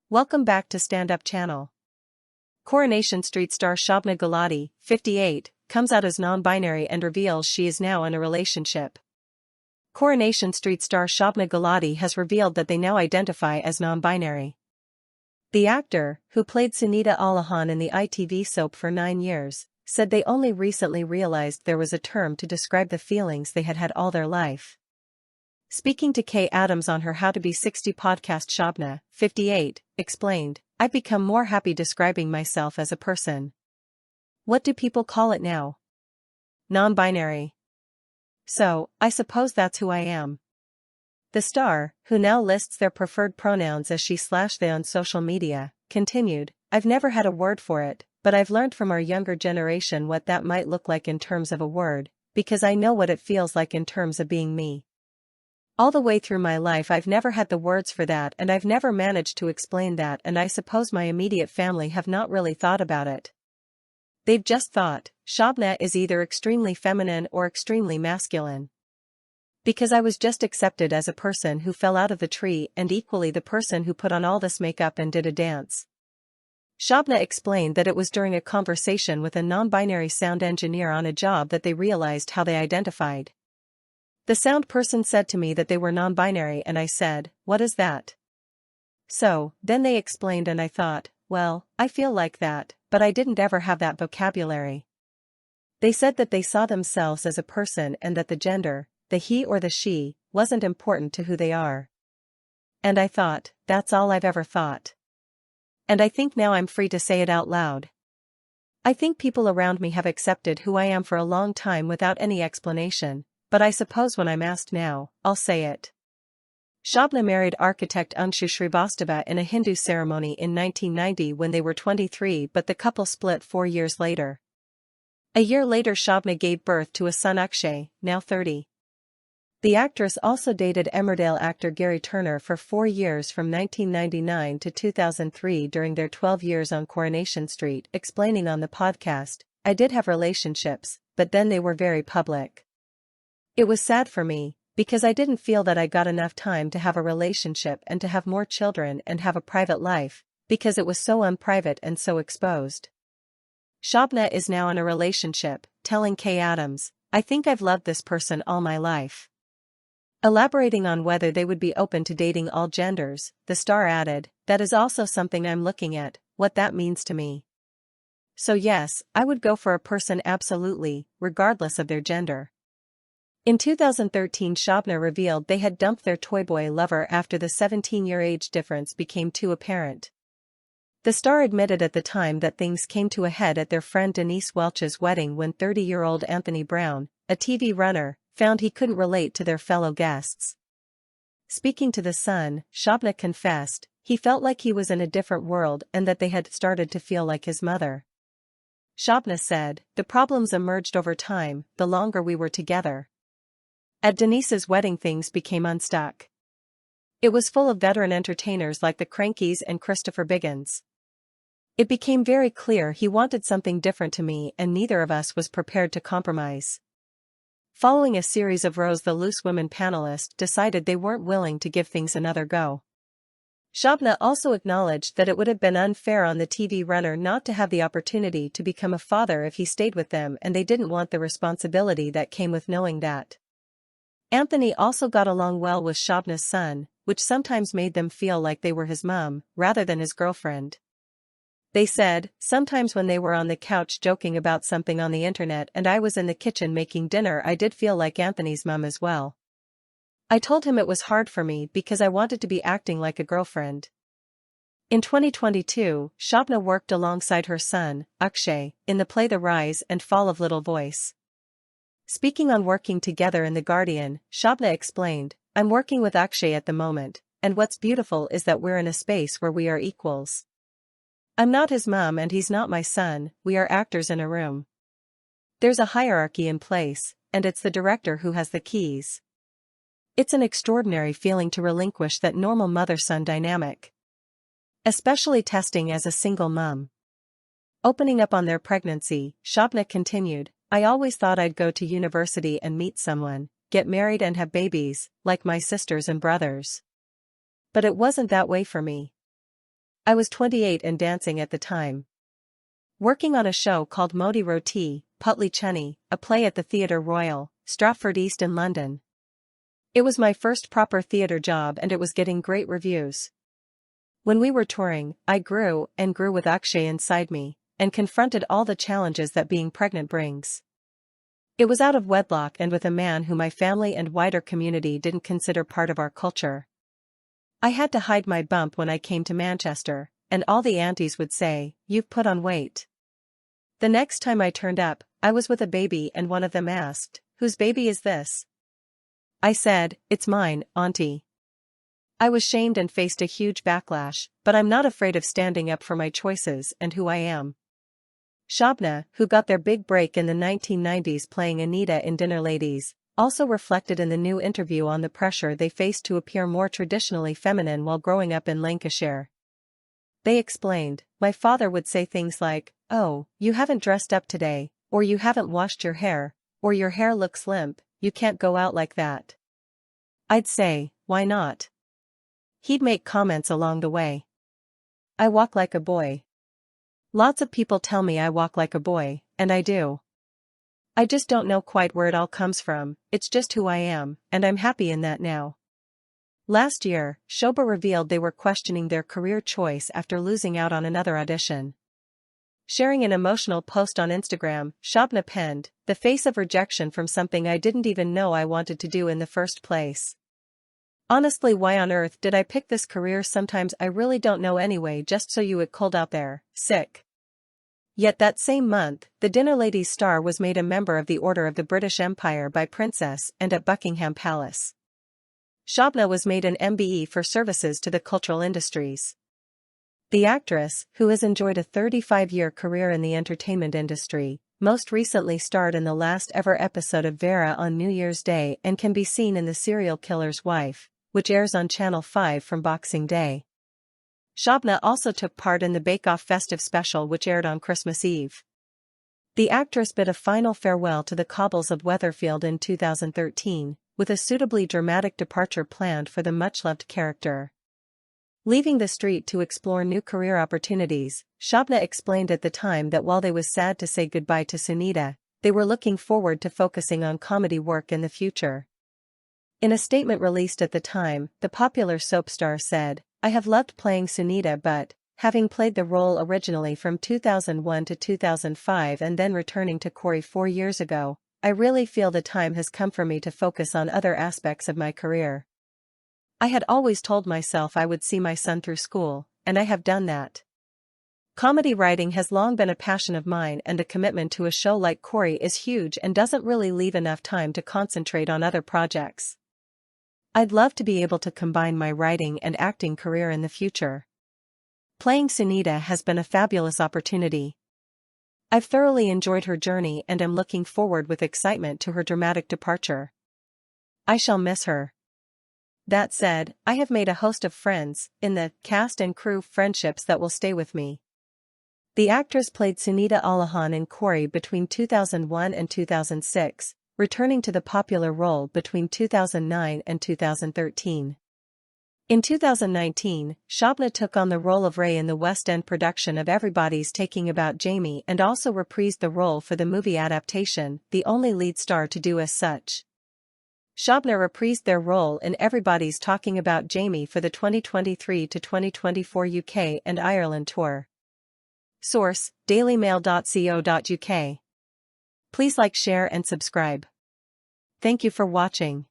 Welcome back to Stand Up Channel. Coronation Street star Shobna Gulati, 58, comes out as non-binary and reveals she is now in a relationship. Coronation Street star Shobna Gulati has revealed that they now identify as non-binary. The actor, who played Sunita Alahan in the ITV soap for 9 years, said they only recently realized there was a term to describe the feelings they had had all their life. Speaking to Kay Adams on her How to Be 60 podcast, Shobna, 58, explained, "I've become more happy describing myself as a person. What do people call it now? Non-binary. So, I suppose that's who I am." The star, who now lists their preferred pronouns as she/they on social media, continued, "I've never had a word for it, but I've learned from our younger generation what that might look like in terms of a word, because I know what it feels like in terms of being me. All the way through my life I've never had the words for that, and I've never managed to explain that, and I suppose my immediate family have not really thought about it. They've just thought, Shobna is either extremely feminine or extremely masculine. Because I was just accepted as a person who fell out of the tree and equally the person who put on all this makeup and did a dance." Shobna explained that it was during a conversation with a non-binary sound engineer on a job that they realized how they identified. "The sound person said to me that they were non-binary and I said, 'What is that?' So, then they explained and I thought, well, I feel like that, but I didn't ever have that vocabulary. They said that they saw themselves as a person and that the gender, the he or the she, wasn't important to who they are. And I thought, that's all I've ever thought. And I think now I'm free to say it out loud. I think people around me have accepted who I am for a long time without any explanation, but I suppose when I'm asked now, I'll say it." Shobna married architect Anshu Srivastava in a Hindu ceremony in 1990 when they were 23, but the couple split 4 years later. A year later Shobna gave birth to a son Akshay, now 30. The actress also dated Emmerdale actor Gary Turner for 4 years from 1999 to 2003 during their 12 years on Coronation Street, explaining on the podcast, "I did have relationships, but then they were very public. It was sad for me, because I didn't feel that I got enough time to have a relationship and to have more children and have a private life, because it was so unprivate and so exposed." Shobna is now in a relationship, telling Kay Adams, "I think I've loved this person all my life." Elaborating on whether they would be open to dating all genders, the star added, "That is also something I'm looking at, what that means to me. So yes, I would go for a person absolutely, regardless of their gender." In 2013 Shobna revealed they had dumped their toyboy lover after the 17-year age difference became too apparent. The star admitted at the time that things came to a head at their friend Denise Welch's wedding when 30-year-old Anthony Brown, a TV runner, found he couldn't relate to their fellow guests. Speaking to The Sun, Shobna confessed, he felt like he was in a different world and that they had started to feel like his mother. Shobna said, "The problems emerged over time, the longer we were together. At Denise's wedding things became unstuck. It was full of veteran entertainers like the Crankies and Christopher Biggins. It became very clear he wanted something different to me and neither of us was prepared to compromise." Following a series of rows, the Loose Women panelists decided they weren't willing to give things another go. Shobna also acknowledged that it would have been unfair on the TV runner not to have the opportunity to become a father if he stayed with them, and they didn't want the responsibility that came with knowing that. Anthony also got along well with Shobna's son, which sometimes made them feel like they were his mom, rather than his girlfriend. They said, "Sometimes when they were on the couch joking about something on the internet and I was in the kitchen making dinner, I did feel like Anthony's mom as well. I told him it was hard for me because I wanted to be acting like a girlfriend." In 2022, Shobna worked alongside her son, Akshay, in the play The Rise and Fall of Little Voice. Speaking on working together in The Guardian, Shobna explained, "I'm working with Akshay at the moment, and what's beautiful is that we're in a space where we are equals. I'm not his mom and he's not my son, we are actors in a room. There's a hierarchy in place, and it's the director who has the keys. It's an extraordinary feeling to relinquish that normal mother-son dynamic. Especially testing as a single mom." Opening up on their pregnancy, Shobna continued, "I always thought I'd go to university and meet someone, get married and have babies, like my sisters and brothers. But it wasn't that way for me. I was 28 and dancing at the time. Working on a show called Modi Roti, Putli Chunni, a play at the Theatre Royal, Stratford East in London. It was my first proper theatre job and it was getting great reviews. When we were touring, I grew and grew with Akshay inside me, and confronted all the challenges that being pregnant brings. It was out of wedlock and with a man who my family and wider community didn't consider part of our culture. I had to hide my bump when I came to Manchester, and all the aunties would say, "You've put on weight." The next time I turned up, I was with a baby and one of them asked, "Whose baby is this?" I said, "It's mine, auntie." I was shamed and faced a huge backlash, but I'm not afraid of standing up for my choices and who I am. Shobna, who got their big break in the 1990s playing Anita in Dinner Ladies, also reflected in the new interview on the pressure they faced to appear more traditionally feminine while growing up in Lancashire. They explained, "My father would say things like, 'Oh, you haven't dressed up today,' or 'You haven't washed your hair,' or 'Your hair looks limp, you can't go out like that.' I'd say, 'Why not?' He'd make comments along the way. I walk like a boy. Lots of people tell me I walk like a boy, and I do. I just don't know quite where it all comes from, it's just who I am, and I'm happy in that now." Last year, Shobha revealed they were questioning their career choice after losing out on another audition. Sharing an emotional post on Instagram, Shobna penned, "The face of rejection from something I didn't even know I wanted to do in the first place. Honestly, why on earth did I pick this career? Sometimes I really don't know anyway, just so you it cold out there, sick." Yet that same month, the Dinner Ladies star was made a member of the Order of the British Empire by Princess and at Buckingham Palace. Shobna was made an MBE for services to the cultural industries. The actress, who has enjoyed a 35-year career in the entertainment industry, most recently starred in the last ever episode of Vera on New Year's Day and can be seen in The Serial Killer's Wife, which airs on Channel 5 from Boxing Day. Shobna also took part in the Bake Off festive special which aired on Christmas Eve. The actress bid a final farewell to the cobbles of Weatherfield in 2013, with a suitably dramatic departure planned for the much-loved character. Leaving the street to explore new career opportunities, Shobna explained at the time that while they was sad to say goodbye to Sunita, they were looking forward to focusing on comedy work in the future. In a statement released at the time, the popular soap star said, "I have loved playing Sunita, but, having played the role originally from 2001 to 2005 and then returning to Corrie 4 years ago, I really feel the time has come for me to focus on other aspects of my career. I had always told myself I would see my son through school, and I have done that. Comedy writing has long been a passion of mine, and the commitment to a show like Corrie is huge and doesn't really leave enough time to concentrate on other projects. I'd love to be able to combine my writing and acting career in the future. Playing Sunita has been a fabulous opportunity. I've thoroughly enjoyed her journey and am looking forward with excitement to her dramatic departure. I shall miss her. That said, I have made a host of friends, in the cast and crew friendships that will stay with me." The actress played Sunita Alahan in Corrie between 2001 and 2006, returning to the popular role between 2009 and 2013. In 2019, Shobna took on the role of Ray in the West End production of Everybody's Talking About Jamie and also reprised the role for the movie adaptation, the only lead star to do as such. Shobna reprised their role in Everybody's Talking About Jamie for the 2023 to 2024 UK and Ireland tour. Source: dailymail.co.uk. Please like, share and subscribe. Thank you for watching.